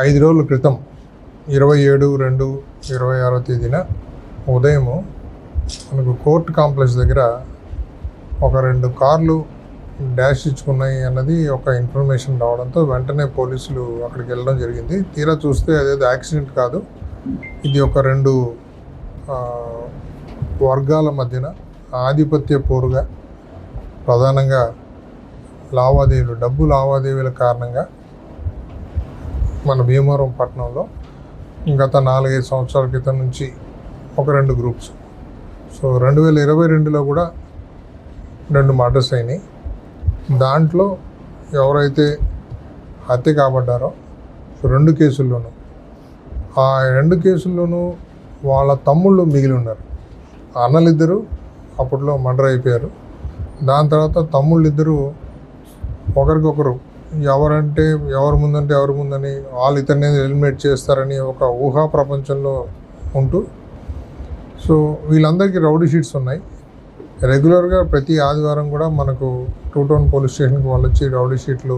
5 రోజుల క్రితం 27/2/26 తేదీన ఉదయము మనకు కోర్ట్ కాంప్లెక్స్ దగ్గర ఒక 2 కార్లు డాష్ ఇచ్చుకున్నాయి అన్నది ఒక ఇన్ఫర్మేషన్ రావడంతో వెంటనే పోలీసులు అక్కడికి వెళ్ళడం జరిగింది. తీరా చూస్తే అదేదో యాక్సిడెంట్ కాదు, ఇది ఒక 2 వర్గాల మధ్యన ఆధిపత్య పోరుగా, ప్రధానంగా డబ్బు లావాదేవీల కారణంగా మన భీమవరం పట్టణంలో గత 4-5 సంవత్సరాల క్రితం నుంచి ఒక 2 గ్రూప్స్. సో 2022లో కూడా 2 మర్డర్స్ అయినాయి. దాంట్లో ఎవరైతే హత్య కాబడ్డారో 2 కేసుల్లోనూ ఆ 2 కేసుల్లోనూ వాళ్ళ తమ్ముళ్ళు మిగిలి ఉన్నారు. అన్నలిద్దరూ అప్పట్లో మర్డర్ అయిపోయారు. దాని తర్వాత తమ్ముళ్ళిద్దరూ ఒకరికొకరు ఎవరు ముందని వాళ్ళు ఇతన్ని ఎలిమినేట్ చేస్తారని ఒక ఊహా ప్రపంచంలో ఉంటూ, సో వీళ్ళందరికీ రౌడీ షీట్స్ ఉన్నాయి. రెగ్యులర్గా ప్రతి ఆదివారం కూడా మనకు 2 టౌన్ పోలీస్ స్టేషన్కి వాళ్ళు వచ్చి రౌడీ షీట్లు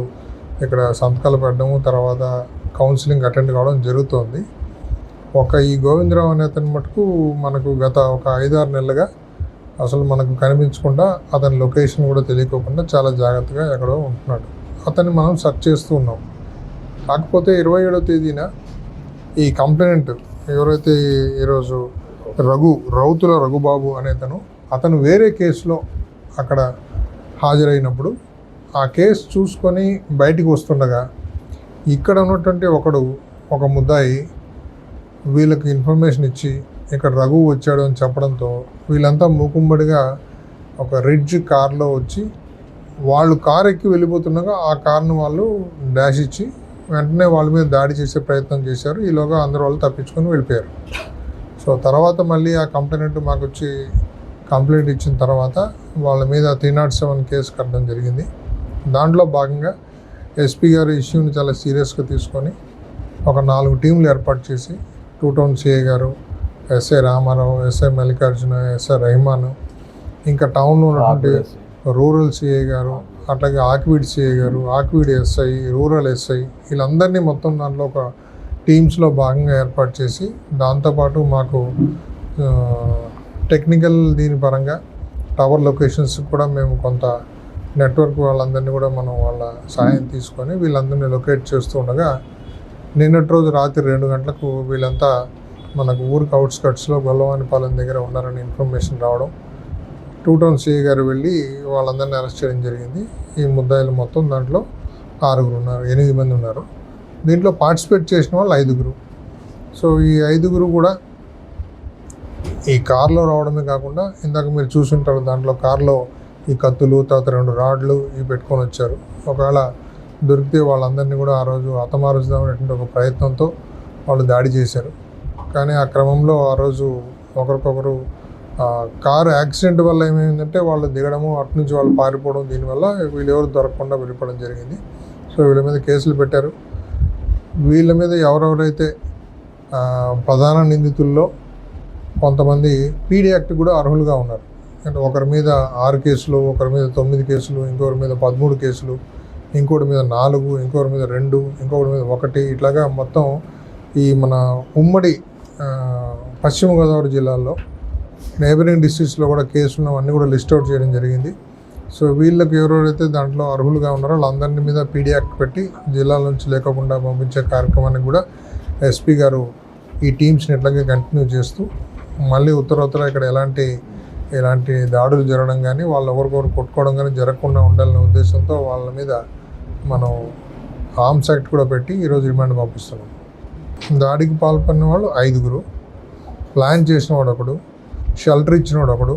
ఇక్కడ సంతకాలు పెట్టడము, తర్వాత కౌన్సిలింగ్ అటెండ్ కావడం జరుగుతుంది. ఈ గోవిందరావు అనే అతని మటుకు మనకు గత ఒక 5-6 నెలలుగా అసలు మనకు కనిపించకుండా, అతని లొకేషన్ కూడా తెలియకోకుండా చాలా జాగ్రత్తగా ఎక్కడో ఉంటున్నాడు. అతన్ని మనం సెర్చ్ చేస్తూ ఉన్నాం. కాకపోతే 27వ తేదీన ఈ కంప్లైంట్ ఎవరైతే ఈరోజు రౌతుల రఘుబాబు అతను వేరే కేసులో అక్కడ హాజరైనప్పుడు ఆ కేసు చూసుకొని బయటికి వస్తుండగా ఇక్కడ ఉన్నటువంటి ఒక ముద్దాయి వీళ్ళకి ఇన్ఫర్మేషన్ ఇచ్చి ఇక్కడ రఘు వచ్చాడు అని చెప్పడంతో వీళ్ళంతా మూకుమ్మడిగా ఒక రిడ్జ్ కార్లో వచ్చి వాళ్ళు కారు ఎక్కి వెళ్ళిపోతుండగా ఆ కార్ను వాళ్ళు డాష్ ఇచ్చి వెంటనే వాళ్ళ మీద దాడి చేసే ప్రయత్నం చేశారు. ఈలోగా అందరూ వాళ్ళు తప్పించుకొని వెళ్ళిపోయారు. సో తర్వాత మళ్ళీ ఆ కంప్లైంట్ మాకు వచ్చి కంప్లైంట్ ఇచ్చిన తర్వాత వాళ్ళ మీద 307 కేసు కట్టడం జరిగింది. దాంట్లో భాగంగా ఎస్పీ గారు ఇష్యూని చాలా సీరియస్గా తీసుకొని ఒక 4 టీంలు ఏర్పాటు చేసి 2 టౌన్ సిఐ గారు, SI Ramarao, SI Mallikarjuna, SI Rehman, ఇంకా టౌన్లో ఉన్నటువంటి రూరల్ సిఐ గారు, అట్లాగే ఆక్వీడ్ సిఐ గారు, ఆక్వీడ్ ఎస్ఐ, రూరల్ ఎస్ఐ, వీళ్ళందరినీ మొత్తం దాంట్లో ఒక టీమ్స్లో భాగంగా ఏర్పాటు చేసి, దాంతోపాటు మాకు టెక్నికల్ దీని పరంగా టవర్ లొకేషన్స్ కూడా మేము కొంత నెట్వర్క్ వాళ్ళందరినీ కూడా మనం వాళ్ళ సాయం తీసుకొని వీళ్ళందరినీ లొకేట్ చేస్తూ ఉండగా నిన్నటి రోజు రాత్రి 2 గంటలకు వీళ్ళంతా మనకు ఊరికి అవుట్స్కట్స్లో గొల్లవానిపాలెం దగ్గర ఉన్నారని ఇన్ఫర్మేషన్ రావడం, 2 టౌన్ సిఐ గారు వెళ్ళి వాళ్ళందరినీ అరెస్ట్ చేయడం జరిగింది. ఈ ముద్దాయిలు మొత్తం దాంట్లో 8 మంది ఉన్నారు. దీంట్లో పార్టిసిపేట్ చేసిన వాళ్ళు 5. సో ఈ 5 కూడా ఈ కార్లో రావడమే కాకుండా ఇందాక మీరు చూసుంటారు, దాంట్లో కార్లో ఈ కత్తులు, తర్వాత 2 రాడ్లు ఇవి పెట్టుకొని వచ్చారు. ఒకవేళ దొరికితే వాళ్ళందరినీ కూడా ఆ రోజు హతమారుస్తామనేటువంటి ఒక ప్రయత్నంతో వాళ్ళు దాడి చేశారు. కానీ ఆ క్రమంలో ఆ రోజు ఒకరికొకరు కారు యాక్సిడెంట్ వల్ల ఏమైందంటే వాళ్ళు దిగడము, అటునుంచి వాళ్ళు పారిపోవడం, దీనివల్ల వీళ్ళు ఎవరు దొరకకుండా వెళ్ళిపోవడం జరిగింది. సో వీళ్ళ మీద కేసులు పెట్టారు. వీళ్ళ మీద ఎవరెవరైతే ప్రధాన నిందితుల్లో కొంతమంది పీడీ యాక్ట్ కూడా అర్హులుగా ఉన్నారు. అంటే ఒకరి మీద 6 కేసులు, ఒకరి మీద 9 కేసులు, ఇంకొకరి మీద 13 కేసులు, ఇంకోటి మీద 4, ఇంకొకరి మీద 2, ఇంకొకటి మీద 1, ఇట్లాగా మొత్తం ఈ మన ఉమ్మడి పశ్చిమ గోదావరి జిల్లాలో నైబరింగ్ డిస్ట్రిక్ట్స్లో కూడా కేసులు అన్నీ కూడా లిస్ట్ అవుట్ చేయడం జరిగింది. సో వీళ్ళకి ఎవరెవరైతే దాంట్లో అర్హులుగా ఉన్నారో వాళ్ళందరినీ మీద పీడీ యాక్ట్ పెట్టి జిల్లాల నుంచి లేకుండా పంపించే కార్యక్రమానికి కూడా ఎస్పీ గారు ఈ టీమ్స్ని ఎట్లాగే కంటిన్యూ చేస్తూ మళ్ళీ ఉత్తర ఇక్కడ ఎలాంటి దాడులు జరగడం కానీ వాళ్ళు ఒకరికొకరు కొట్టుకోవడం కానీ జరగకుండా ఉండాలనే ఉద్దేశంతో వాళ్ళ మీద మనం ఆర్మ్స్ యాక్ట్ కూడా పెట్టి ఈరోజు రిమాండ్ పంపిస్తున్నాం. దాడికి పాల్పడిన వాళ్ళు 5, ప్లాన్ చేసిన వాడు ఒకడు, షెల్టర్ ఇచ్చినవాడు ఒకడు,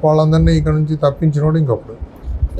వాళ్ళందరినీ ఇక్కడ నుంచి తప్పించినవాడు ఇంకొకడు.